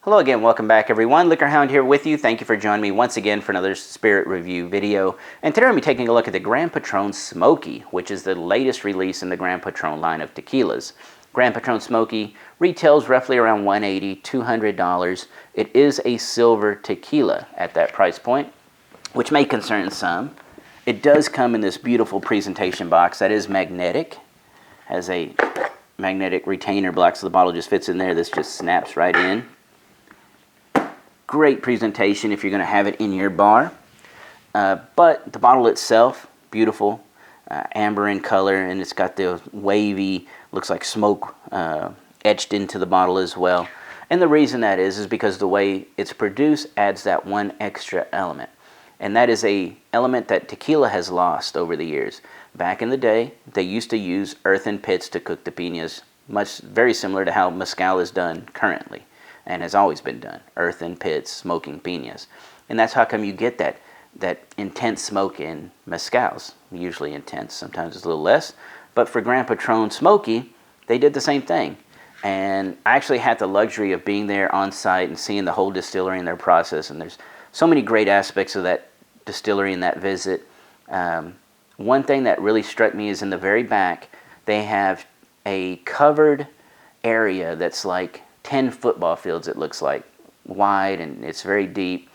Hello again, welcome back everyone. Liquorhound here with you. Thank you for joining me once again for another spirit review video. And today I'm going to be taking a look at the Gran Patron Smoky, which is the latest release in the Gran Patron line of tequilas. Gran Patron Smoky retails roughly around $180, $200. It is a silver tequila at that price point, which may concern some. It does come in this beautiful presentation box that is magnetic. Has a magnetic retainer block, so the bottle just fits in there. This just snaps right in. Great presentation if you're going to have it in your bar. But the bottle itself, beautiful, amber in color, and it's got the wavy, looks like smoke etched into the bottle as well. And the reason that is because the way it's produced adds that one extra element. And that is a element that tequila has lost over the years. Back in the day, they used to use earthen pits to cook the piñas, very similar to how mezcal is done currently. And has always been done, earthen pits, smoking piñas. And that's how come you get that intense smoke in mezcals. Usually intense, sometimes it's a little less. But for Gran Patron Smoky, they did the same thing. And I actually had the luxury of being there on site and seeing the whole distillery and their process. And there's so many great aspects of that distillery and that visit. One thing that really struck me is in the very back, they have a covered area that's like 10 football fields, it looks like, wide, and it's very deep,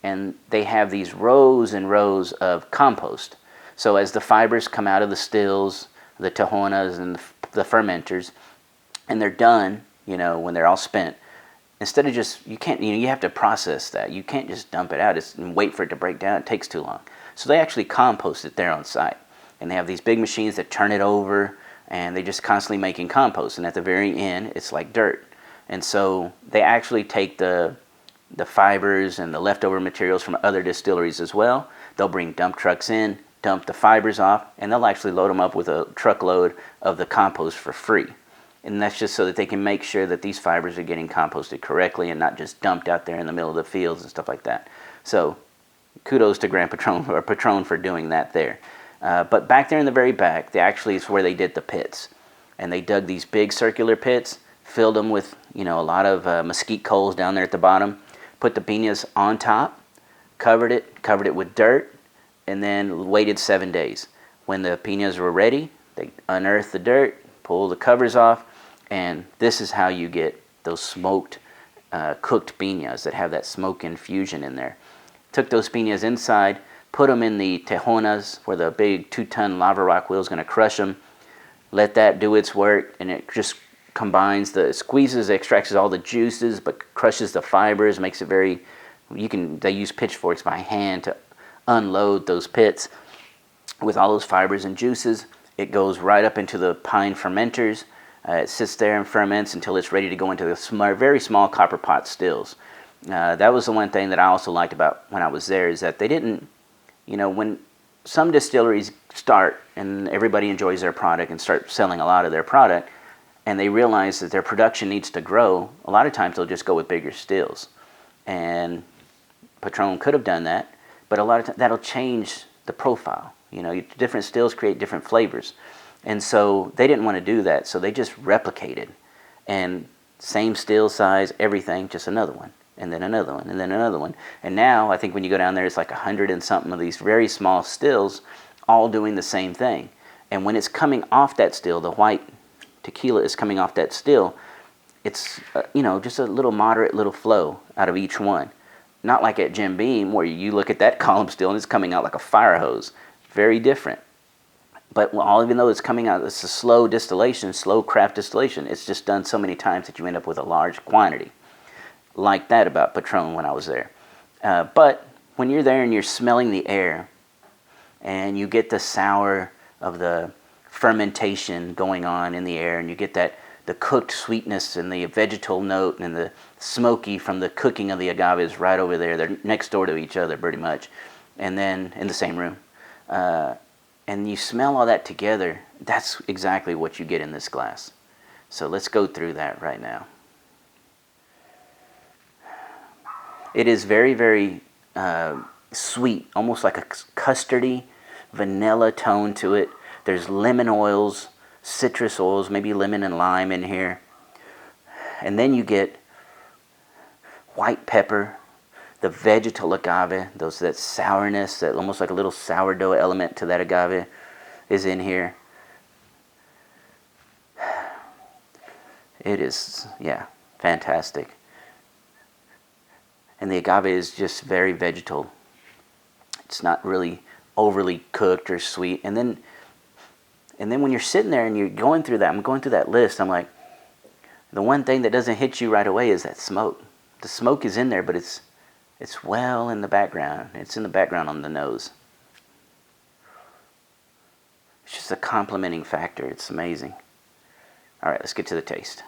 and they have these rows and rows of compost. So as the fibers come out of the stills, the tahonas and the fermenters, and they're done, when they're all spent, instead of just, you have to process that. You can't just dump it out and wait for it to break down. It takes too long. So they actually compost it there on site, and they have these big machines that turn it over, and they just constantly making compost, and at the very end, it's like dirt. And so they actually take the fibers and the leftover materials from other distilleries as well. They'll bring dump trucks in, dump the fibers off, and they'll actually load them up with a truckload of the compost for free. And that's just so that they can make sure that these fibers are getting composted correctly and not just dumped out there in the middle of the fields and stuff like that. So kudos to Gran Patron or Patron for doing that there. But back there in the very back, actually is where they did the pits. And they dug these big circular pits, filled them with a lot of mesquite coals down there at the bottom, put the piñas on top, covered it with dirt, and then waited 7 days. When the piñas were ready, they unearthed the dirt, pulled the covers off, and this is how you get those smoked, cooked piñas that have that smoke infusion in there. Took those piñas inside, put them in the tahonas where the big 2-ton lava rock wheel is going to crush them, let that do its work, and it just combines squeezes, extracts all the juices, but crushes the fibers, makes it very, they use pitchforks by hand to unload those pits with all those fibers and juices. It goes right up into the pine fermenters. It sits there and ferments until it's ready to go into the very small copper pot stills. That was the one thing that I also liked about when I was there, is that they didn't, when some distilleries start and everybody enjoys their product and start selling a lot of their product, and they realize that their production needs to grow, a lot of times they'll just go with bigger stills. And Patron could have done that, but a lot of times that'll change the profile. Different stills create different flavors. And so they didn't want to do that, so they just replicated. And same still size, everything, just another one, and then another one, and then another one. And now, I think when you go down there, it's like 100 and something of these very small stills, all doing the same thing. And when it's coming off that still, the white tequila is coming off that still, it's just a little moderate little flow out of each one. Not like at Jim Beam where you look at that column still and it's coming out like a fire hose. Very different. But even though it's coming out, it's a slow distillation, slow craft distillation. It's just done so many times that you end up with a large quantity. Like that about Patron when I was there. But when you're there and you're smelling the air and you get the sour of the fermentation going on in the air, and you get the cooked sweetness and the vegetal note and the smoky from the cooking of the agaves right over there. They're next door to each other pretty much, and then in the same room. And you smell all that together, that's exactly what you get in this glass. So let's go through that right now. It is very, very sweet, almost like a custardy, vanilla tone to it. There's lemon oils, citrus oils, maybe lemon and lime in here. And then you get white pepper, the vegetal agave, that sourness, that almost like a little sourdough element to that agave is in here. It is, yeah, fantastic. And the agave is just very vegetal. It's not really overly cooked or sweet. And then when you're sitting there and you're going through that, I'm going through that list, I'm like, the one thing that doesn't hit you right away is that smoke. The smoke is in there, but it's well in the background. It's in the background on the nose. It's just a complementing factor. It's amazing. All right, let's get to the taste.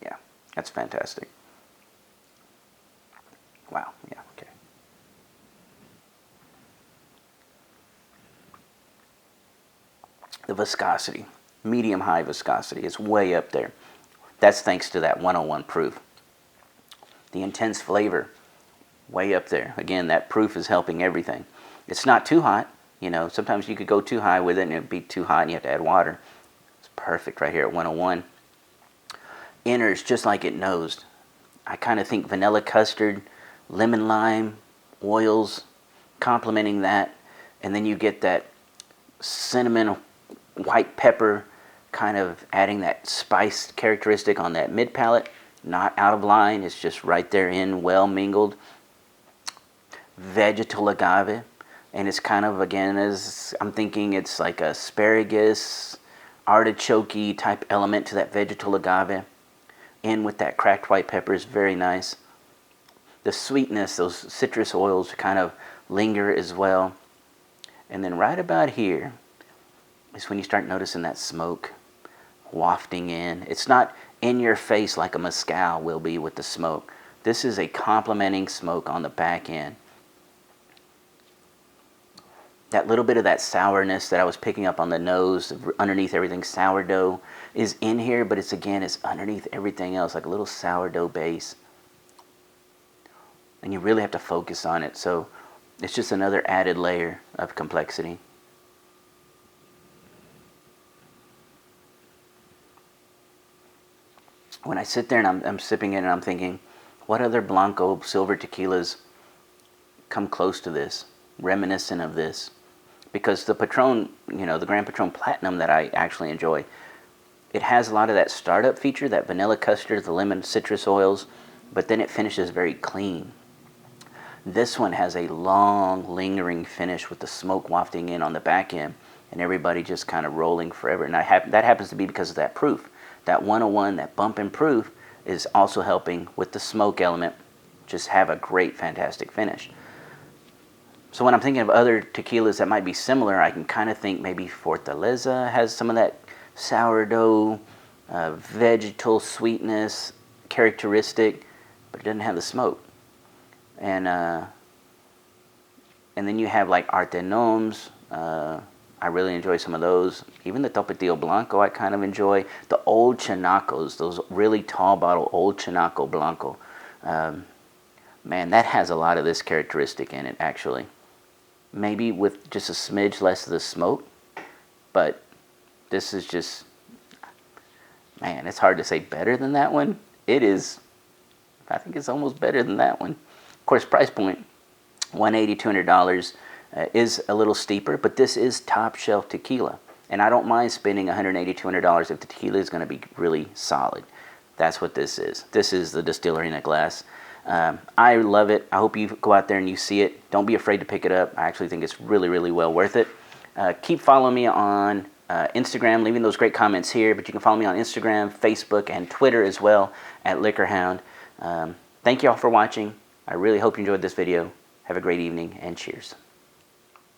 Yeah, that's fantastic. Wow, yeah, okay. The viscosity, medium-high viscosity, is way up there. That's thanks to that 101 proof. The intense flavor, way up there. Again, that proof is helping everything. It's not too hot. You know, sometimes you could go too high with it and it'd be too hot and you have to add water. It's perfect right here at 101. Enters just like it nosed. I kind of think vanilla custard, lemon lime, oils, complementing that. And then you get that cinnamon, white pepper, kind of adding that spice characteristic on that mid palate. Not out of line, it's just right there in, well mingled. Vegetal agave, and it's kind of, again, as I'm thinking, it's like asparagus, artichoke type element to that vegetal agave. In with that cracked white pepper is very nice. The sweetness, those citrus oils kind of linger as well. And then right about here is when you start noticing that smoke wafting in. It's not in your face like a mezcal will be with the smoke. This is a complementing smoke on the back end. That little bit of that sourness that I was picking up on the nose, underneath everything, sourdough, is in here, but it's underneath everything else, like a little sourdough base. And you really have to focus on it, so it's just another added layer of complexity. When I sit there and I'm sipping it and I'm thinking, what other Blanco silver tequilas come close to this, reminiscent of this? Because the Patron, you know, the Gran Patron Platinum that I actually enjoy, it has a lot of that startup feature, that vanilla custard, the lemon citrus oils, but then it finishes very clean. This one has a long, lingering finish with the smoke wafting in on the back end, and everybody just kind of rolling forever. And that happens to be because of that proof. That 101, that bump in proof, is also helping with the smoke element just have a great, fantastic finish. So when I'm thinking of other tequilas that might be similar, I can kind of think maybe Fortaleza has some of that sourdough, vegetal sweetness characteristic, but it doesn't have the smoke. And then you have like Artenoms. I really enjoy some of those. Even the Topatillo Blanco I kind of enjoy. The old Chinacos, those really tall bottle old Chinaco Blanco. Man, that has a lot of this characteristic in it actually. Maybe with just a smidge less of the smoke, but this is just, man, it's hard to say better than that one. It is, I think it's almost better than that one. Of course, price point, $180, $200 is a little steeper, but this is top shelf tequila. And I don't mind spending $180, $200 if the tequila is going to be really solid. That's what this is. This is the distillery in a glass. I love it. I hope you go out there and you see it. Don't be afraid to pick it up. I actually think it's really, really well worth it. Keep following me on Instagram, leaving those great comments here, but you can follow me on Instagram, Facebook, and Twitter as well at Liquorhound. Thank you all for watching. I really hope you enjoyed this video. Have a great evening, and cheers.